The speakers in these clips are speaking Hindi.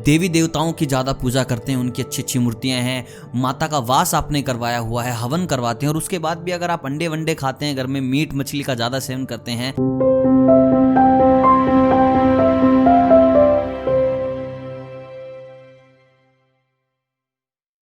देवी देवताओं की ज़्यादा पूजा करते हैं, उनकी अच्छी अच्छी मूर्तियां हैं, माता का वास आपने करवाया हुआ है, हवन करवाते हैं और उसके बाद भी अगर आप अंडे वंडे खाते हैं, घर में मीट मछली का ज़्यादा सेवन करते हैं,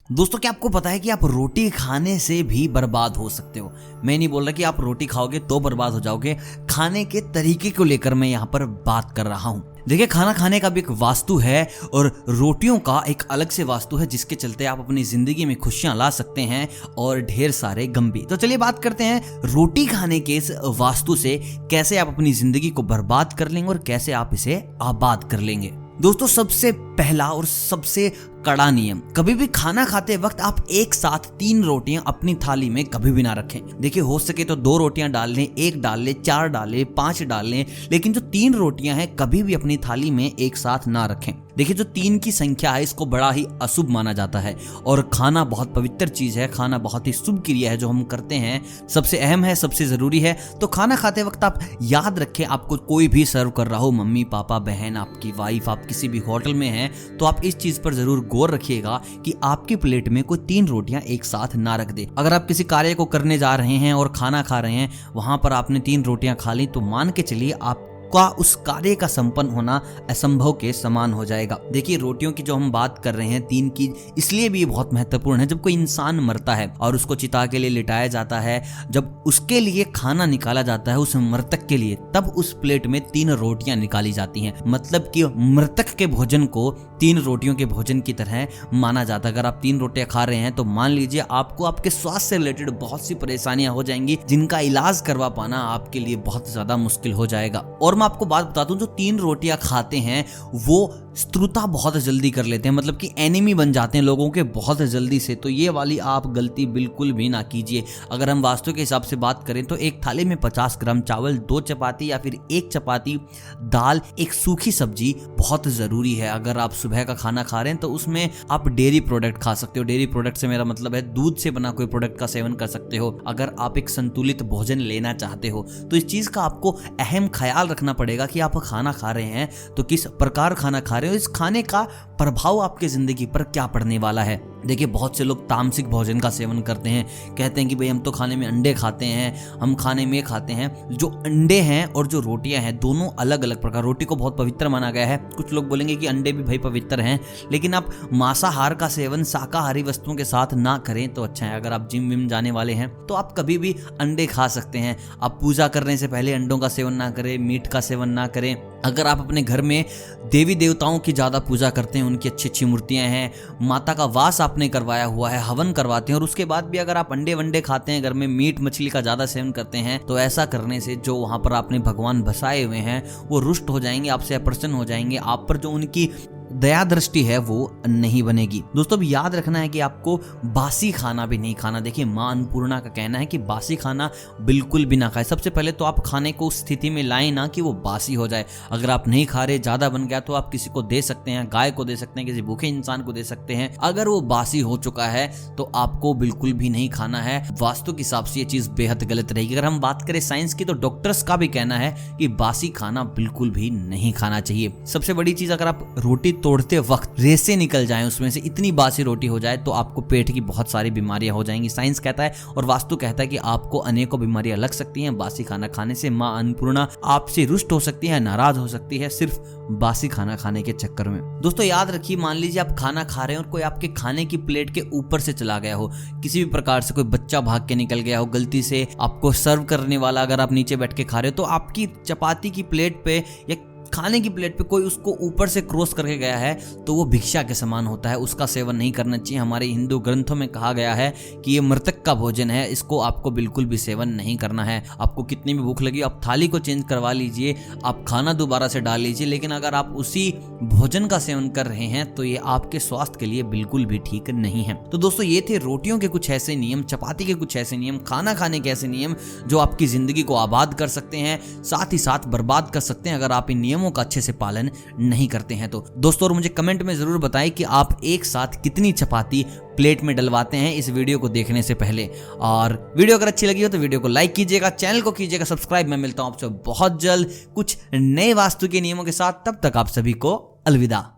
दोस्तों क्या आपको पता है कि आप रोटी खाने से भी बर्बाद हो सकते हो। मैं नहीं बोल रहा कि आप रोटी खाओगे तो बर्बाद हो जाओगे, खाने के तरीके को लेकर मैं यहाँ पर बात कर रहा हूँ। देखिए, खाना खाने का भी एक वास्तु है और रोटियों का एक अलग से वास्तु है, जिसके चलते आप अपनी जिंदगी में खुशियां ला सकते हैं और ढेर सारे गम भी। तो चलिए बात करते हैं रोटी खाने के इस वास्तु से कैसे आप अपनी जिंदगी को बर्बाद कर लेंगे और कैसे आप इसे आबाद कर लेंगे। दोस्तों सबसे पहला और सबसे कड़ा नियम, कभी भी खाना खाते वक्त आप एक साथ 3 रोटियां अपनी थाली में कभी भी ना रखें। देखिए, हो सके तो 2 रोटियां डाल लें, 1 डाल लें, 4 डाल लें, 5 डाल लें, लेकिन जो 3 रोटियां हैं कभी भी अपनी थाली में एक साथ ना रखें। देखिए, जो 3 की संख्या है इसको बड़ा ही अशुभ माना जाता है और खाना बहुत पवित्र चीज है, खाना बहुत ही शुभ क्रिया है जो हम करते हैं, सबसे अहम है, सबसे जरूरी है। तो खाना खाते वक्त आप याद रखें, आपको कोई भी सर्व कर रहा हो, मम्मी पापा बहन, आपकी वाइफ, आप किसी भी होटल में हैं, तो आप इस चीज पर जरूर गौर रखिएगा कि आपकी प्लेट में कोई 3 रोटियां एक साथ ना रख दे। अगर आप किसी कार्य को करने जा रहे हैं और खाना खा रहे हैं, वहां पर आपने 3 रोटियां खा ली, तो मान के चलिए आप का उस कार्य का संपन्न होना असंभव के समान हो जाएगा। देखिए, रोटियों की जो हम बात कर रहे हैं 3 की, इसलिए भी ये बहुत महत्वपूर्ण है। जब कोई इंसान मरता है और उसको चिता के लिए लिटाया जाता है, जब उसके लिए खाना निकाला जाता है उस मृतक के लिए, तब उस प्लेट में 3 रोटियां निकाली जाती हैं। मतलब कि मृतक के भोजन को 3 रोटियों के भोजन की तरह माना जाता है। अगर आप 3 रोटियां खा रहे हैं तो मान लीजिए आपको आपके स्वास्थ्य से रिलेटेड बहुत सी परेशानियां हो जाएंगी, जिनका इलाज करवा पाना आपके लिए बहुत ज्यादा मुश्किल हो जाएगा। और मैं आपको बात बता दूं, जो 3 रोटियां खाते हैं वो स्त्रुता बहुत जल्दी कर लेते हैं, मतलब कि एनिमी बन जाते हैं लोगों के बहुत जल्दी से। तो ये वाली आप गलती बिल्कुल भी ना कीजिए। अगर हम वास्तु के हिसाब से बात करें तो एक थाली में 50 ग्राम चावल, 2 चपाती या फिर 1 चपाती, दाल, एक सूखी सब्जी बहुत जरूरी है। अगर आप सुबह का खाना खा रहे हैं तो उसमें आप डेयरी प्रोडक्ट खा सकते हो। डेयरी प्रोडक्ट से मेरा मतलब है दूध से बना कोई प्रोडक्ट का सेवन कर सकते हो। अगर आप एक संतुलित भोजन लेना चाहते हो तो इस चीज का आपको अहम ख्याल रखना पड़ेगा कि आप खाना खा रहे हैं तो किस प्रकार खाना खा रहे हो, इस खाने का प्रभाव आपकी जिंदगी पर क्या पड़ने वाला है। देखिए, बहुत से लोग तामसिक भोजन का सेवन करते हैं, कहते हैं कि भाई हम तो खाने में अंडे खाते हैं, हम खाने में खाते हैं। जो अंडे हैं और जो रोटियां हैं दोनों अलग अलग प्रकार। रोटी को बहुत पवित्र माना गया है, कुछ लोग बोलेंगे कि अंडे भी भाई पवित्र हैं, लेकिन आप मांसाहार का सेवन शाकाहारी वस्तुओं के साथ ना करें तो अच्छा है। अगर आप जिम विम जाने वाले हैं तो आप कभी भी अंडे खा सकते हैं। आप पूजा करने से पहले अंडों का सेवन ना करें, मीट का सेवन ना करें। अगर आप अपने घर में देवी देवताओं की ज्यादा पूजा करते हैं, उनकी अच्छी अच्छी मूर्तियां हैं, माता का वास आपने करवाया हुआ है, हवन करवाते हैं और उसके बाद भी अगर आप अंडे वंडे खाते हैं, घर में मीट मछली का ज्यादा सेवन करते हैं, तो ऐसा करने से जो वहां पर आपने भगवान बसाए हुए हैं वो रुष्ट हो जाएंगे, आपसे अप्रसन्न हो जाएंगे, आप पर जो उनकी दया दृष्टि है वो नहीं बनेगी। दोस्तों भी याद रखना है कि आपको बासी खाना भी नहीं खाना। देखिए, मां अन्नपूर्णा का कहना है कि बासी खाना बिल्कुल भी ना खाए। सबसे पहले तो आप खाने को उस स्थिति में लाएं ना कि वो बासी हो जाए। अगर आप नहीं खा रहे, ज्यादा बन गया, तो आप किसी को दे सकते हैं, गाय को दे सकते हैं, किसी भूखे इंसान को दे सकते हैं। अगर वो बासी हो चुका है तो आपको बिल्कुल भी नहीं खाना है। वास्तु के हिसाब से ये चीज बेहद गलत रहेगी। अगर हम बात करें साइंस की तो डॉक्टर्स का भी कहना है कि बासी खाना बिल्कुल भी नहीं खाना चाहिए। सबसे बड़ी चीज, अगर आप रोटी तोड़ते वक्त रेसे निकल जाएं, उसमें से इतनी बासी रोटी हो जाए तो आपको पेट की बहुत सारी बीमारियां हो जाएंगी। साइंस कहता है और वास्तु कहता है कि आपको अनेकों बीमारियां लग सकती हैं बासी खाना खाने से। मां अन्नपूर्णा आपसे रुष्ट हो सकती है, नाराज हो सकती है सिर्फ बासी खाना खाने के चक्कर में। दोस्तों याद रखिए, मान लीजिए आप खाना खा रहे हैं और कोई आपके खाने की प्लेट के ऊपर से चला गया हो, किसी भी प्रकार से कोई बच्चा भाग के निकल गया हो, गलती से आपको सर्व करने वाला अगर आप नीचे बैठ के खा रहे हो तो आपकी चपाती की प्लेट पे या खाने की प्लेट पे कोई उसको ऊपर से क्रॉस करके गया है तो वो भिक्षा के समान होता है, उसका सेवन नहीं करना चाहिए। हमारे हिंदू ग्रंथों में कहा गया है कि ये मृतक का भोजन है, इसको आपको बिल्कुल भी सेवन नहीं करना है। आपको कितनी भी भूख लगी आप थाली को चेंज करवा लीजिए, आप खाना दोबारा से डाल लीजिए, लेकिन अगर आप उसी भोजन का सेवन कर रहे हैं तो ये आपके स्वास्थ्य के लिए बिल्कुल भी ठीक नहीं है। तो दोस्तों ये थे रोटियों के कुछ ऐसे नियम, चपाती के कुछ ऐसे नियम, खाना खाने के ऐसे नियम जो आपकी जिंदगी को आबाद कर सकते हैं, साथ ही साथ बर्बाद कर सकते हैं अगर आप इन नियमों का अच्छे से पालन नहीं करते हैं। तो दोस्तों, और मुझे कमेंट में जरूर बताएं कि आप एक साथ कितनी चपाती प्लेट में डलवाते हैं इस वीडियो को देखने से पहले। और वीडियो अगर अच्छी लगी हो तो वीडियो को लाइक कीजिएगा, चैनल को कीजिएगा सब्सक्राइब। मैं मिलता हूं आपसे बहुत जल्द कुछ नए वास्तु के नियमों के साथ। तब तक आप सभी को अलविदा।